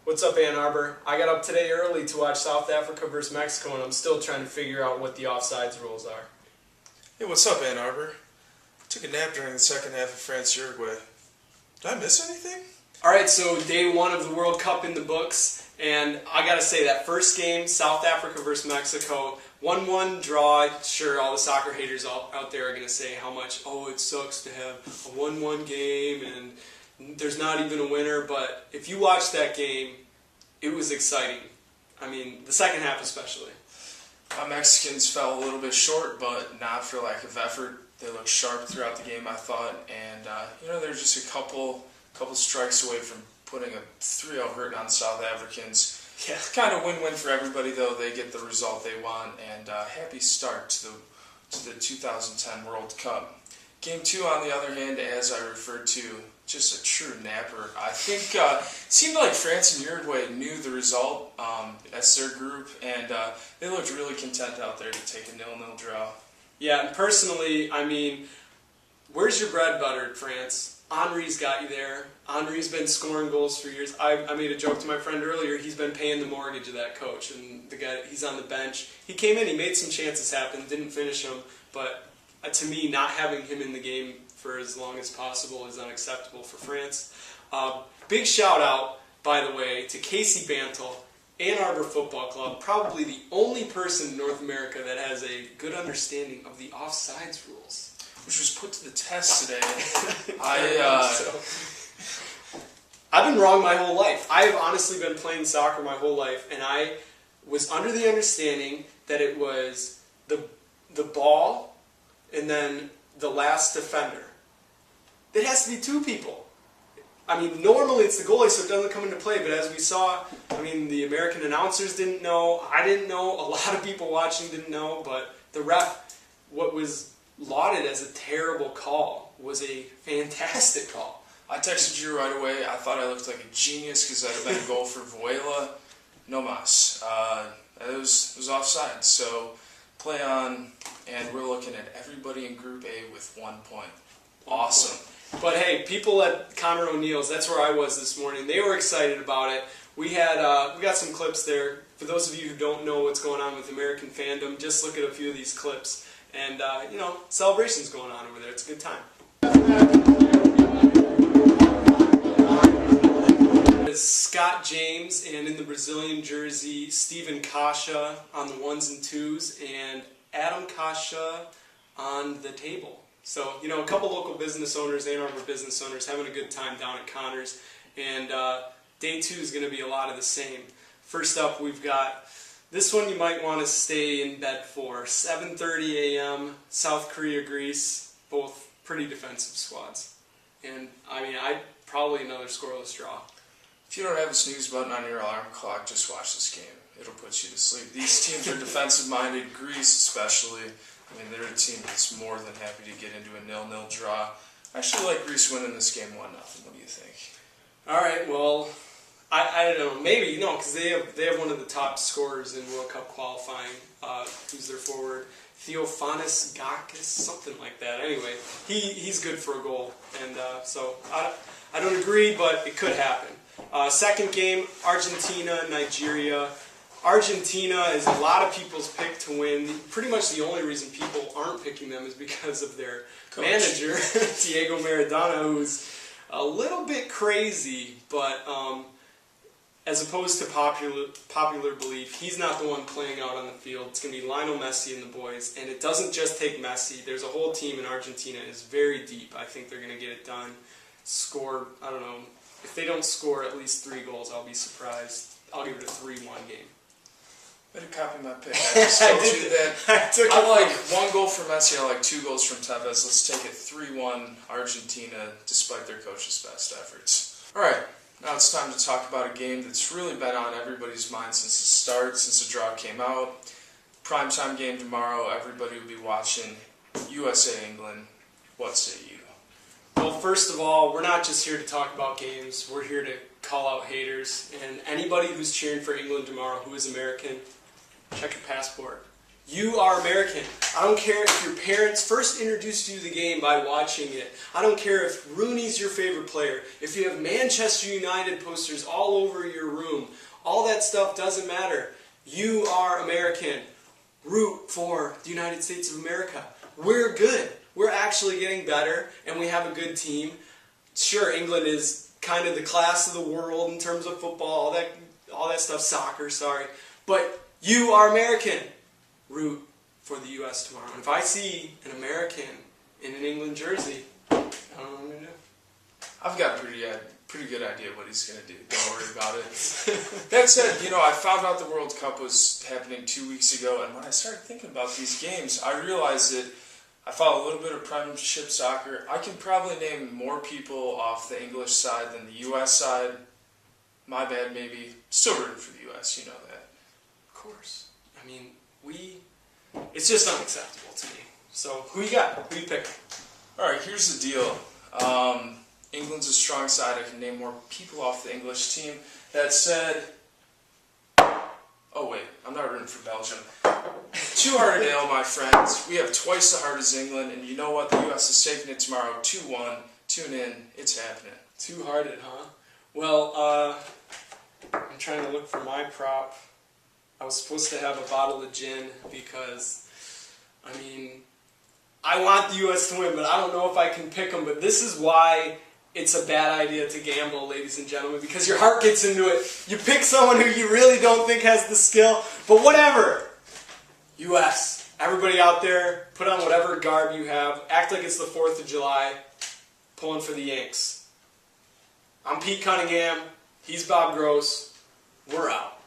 What's up, Ann Arbor? I got up today early to watch South Africa versus Mexico, and I'm still trying to figure out what the offsides rules are. Hey, what's up, Ann Arbor? Took a nap during the second half of France-Uruguay. Did I miss anything? Alright, so day one of the World Cup in the books, and I gotta say that first game, South Africa versus Mexico, 1-1 draw. Sure, all the soccer haters out there are gonna say how much, it sucks to have a 1-1 game and there's not even a winner, but if you watch that game, it was exciting. I mean, the second half especially. Mexicans fell a little bit short, but not for lack of effort. They looked sharp throughout the game, I thought, and they're just a couple strikes away from putting a 3-0 hurt on the South Africans. Yeah. Kind of win-win for everybody, though. They get the result they want, and happy start to the 2010 World Cup. Game 2, on the other hand, as I referred to, just a true napper. I think it seemed like France and Uruguay knew the result as their group, and they looked really content out there to take a 0-0 draw. Yeah, and personally, I mean, where's your bread buttered, France? Henry's got you there. Henry's been scoring goals for years. I made a joke to my friend earlier. He's been paying the mortgage of that coach, and the guy, he's on the bench. He came in, he made some chances happen, didn't finish them, but to me, not having him in the game for as long as possible is unacceptable for France. Big shout out, by the way, to Casey Bantle, Ann Arbor Football Club, probably the only person in North America that has a good understanding of the offsides rules. Which was put to the test today. I've been wrong my whole life. I've honestly been playing soccer my whole life, and I was under the understanding that it was the ball and then the last defender. It has to be two people. I mean, normally it's the goalie, so it doesn't come into play, but as we saw, I mean, the American announcers didn't know, I didn't know, a lot of people watching didn't know, but the ref, what was lauded as a terrible call, was a fantastic call. I texted you right away. I thought I looked like a genius because that had been a goal for Vuela. No mas. It was offside, so play on, and we're looking at everybody in Group A with 1 point. Awesome. But hey, people at Connor O'Neill's, that's where I was this morning. They were excited about it. We got some clips there. For those of you who don't know what's going on with American fandom, just look at a few of these clips. And, celebrations going on over there. It's a good time. It's Scott James, and in the Brazilian jersey, Steven Kasha on the 1s and 2s, and Adam Kasha on the table. So, a couple local business owners, Ann Arbor business owners, having a good time down at Connor's. And day 2 is going to be a lot of the same. First up, we've got this one you might want to stay in bed for. 7:30 a.m., South Korea, Greece, both pretty defensive squads. And, probably another scoreless draw. If you don't have a snooze button on your alarm clock, just watch this game. It'll put you to sleep. These teams are defensive-minded, Greece especially. They're a team that's more than happy to get into a 0-0 draw. I actually like Greece winning this game 1-0. What do you think? All right, well, I don't know. Maybe, because they have one of the top scorers in World Cup qualifying. Who's their forward? Theophanis Gakis, something like that. Anyway, he's good for a goal. And so I don't agree, but it could happen. Second game, Argentina, Nigeria. Argentina is a lot of people's pick to win. Pretty much the only reason people aren't picking them is because of their manager, Diego Maradona, who's a little bit crazy, but as opposed to popular belief, he's not the one playing out on the field. It's going to be Lionel Messi and the boys, and it doesn't just take Messi. There's a whole team in Argentina. It's very deep. I think they're going to get it done. Score, I don't know. If they don't score at least 3 goals, I'll be surprised. I'll give it a 3-1 game. Better copy my pick. I just told you that. I like 1 goal for Messi. I like 2 goals from Tevez. Let's take it 3-1 Argentina, despite their coach's best efforts. All right, now it's time to talk about a game that's really been on everybody's mind since the start, since the draw came out. Primetime game tomorrow. Everybody will be watching. USA England. What say you? Well, first of all, we're not just here to talk about games. We're here to call out haters. And anybody who's cheering for England tomorrow who is American, check your passport. You are American. I don't care if your parents first introduced you to the game by watching it. I don't care if Rooney's your favorite player. If you have Manchester United posters all over your room. All that stuff doesn't matter. You are American. Root for the United States of America. We're good. We're actually getting better, and we have a good team. Sure, England is kind of the class of the world in terms of football, all that stuff, soccer, sorry. But you are American. Root for the U.S. tomorrow. And if I see an American in an England jersey, I don't know what I'm going to do. I've got a pretty good idea what he's going to do. Don't worry about it. That said, I found out the World Cup was happening 2 weeks ago, and when I started thinking about these games, I realized that I follow a little bit of Premiership soccer. I can probably name more people off the English side than the U.S. side. My bad, maybe. Still rooting for the U.S., you know that. Of course. I mean, it's just unacceptable to me. So, who you got? Who you picking? All right, here's the deal. England's a strong side. I can name more people off the English team. That said, oh wait, I'm not rooting for Belgium. Too hard to nail, my friends. We have twice the heart as England, and you know what? The U.S. is taking it tomorrow, 2-1. Tune in. It's happening. Two-hearted, huh? Well, I'm trying to look for my prop. I was supposed to have a bottle of gin because, I want the U.S. to win, but I don't know if I can pick them. But this is why it's a bad idea to gamble, ladies and gentlemen, because your heart gets into it. You pick someone who you really don't think has the skill, but whatever. U.S. Everybody out there, put on whatever garb you have. Act like it's the 4th of July. Pulling for the Yanks. I'm Pete Cunningham. He's Bob Gross. We're out.